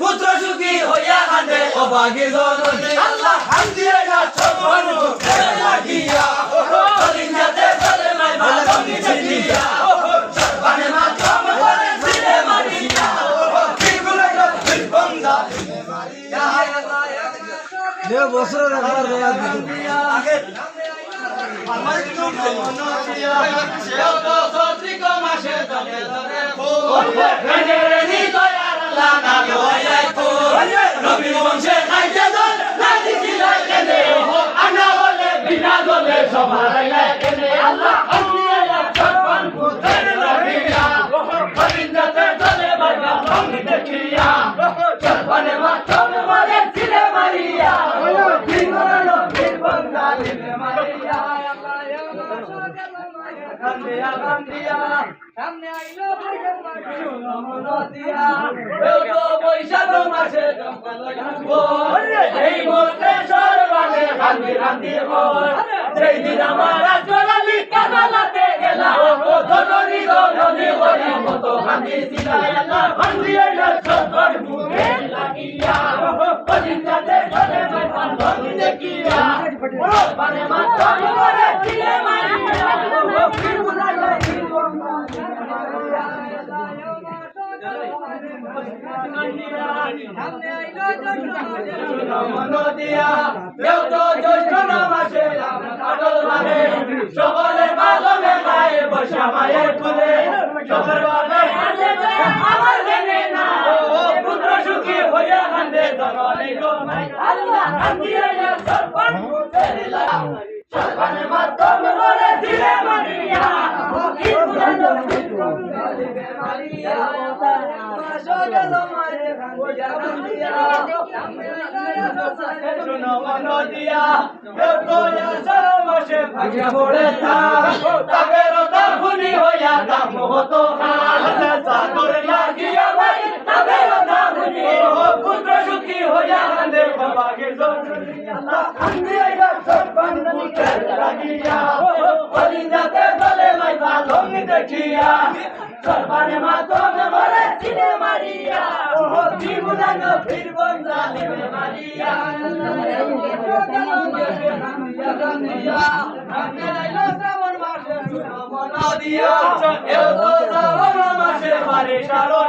পুত্র সুখী হইয়া কাঁদে অভাগী জননী আল্লাহ হাম দিয়ে না সবন লাগিয়া কলিজাতে চলে মাই ভালঙ্গি দেখিয়া সর্বানে মা কম করে দিলে মারিয়া বিগুলো দিল বন্ধা মারিয়া দেব বছর একবার দিয়া আগে আমার তুমি মনোদিয়া সেও তো সত্রিক মাসে চলে ধরে রে নি দয়ার আল্লাহ না লয়াই কো নবী বংশে খাইতে দল নাদি দিলাই কেনে আনা বলে বিনা দলে সবাইলাই কেনে আল্লাহ আল্লাহ সরবান কুতের লাগিয়া গোবিন্দতে চলে বাবা সঙ্গ দেখিয়া সরবানে মা তুমি মরে ছিলে মারিয়া বিনরনো বিবঙ্গা দিলে মারিয়া কান্দিয়া কান্দিয়া সামনে আইলো বৈশাখ মাসে মনোদিয়া তো বৈশাখ মাসে জঙ্গল ঘাটবো এই মুহূর্তে সরবানে কান্দি কান্দি বল সেই দিন আমার চলালি কানালাতে গেলা ধননি ধননি বলি কত কান্দি ছিলাই আল্লাহ কান্দি আইলো সরবার মুখে লাগিয়া কলিজাতে চলে মাই বান্ধবী দেখিয়া মানে মাথা মরে ছিলে মারিয়া সকলে পালনে গায়ে বসা মায়ের কুলে আমার জেনে না পুত্র সুখী হইয়া কান্দে জননী গো আল্লাহ কান্দিয়া সরবান সরবানে মাতম করে দিলে মারিয়া মারিয়া সজল মারে কান্দিয়া কান্দিয়া শুনো মনোদিয়া কোয়া সরমশে ভাগিয়া পড়ে তাকে রতা খুনি হইয়া দাম হতো সাগর লাগিয়া ভাই তাকে রতা খুনি পুত্র সুখী হইয়া কান্দে বাবাকে জননী আল্লাহ কান্দিয়া সরবান মুখের লাগিয়া কলিজাতে চলে মাই ভালঙ্গি দেখিয়া সরবানে মা তুমি মরে ছিলে মারিয়া জীবনানো ফিরবন জালিমে মারিয়া শ্রাবণ মাসে মনোদিয়া এও তো শ্রাবণ মাসে বারে সারো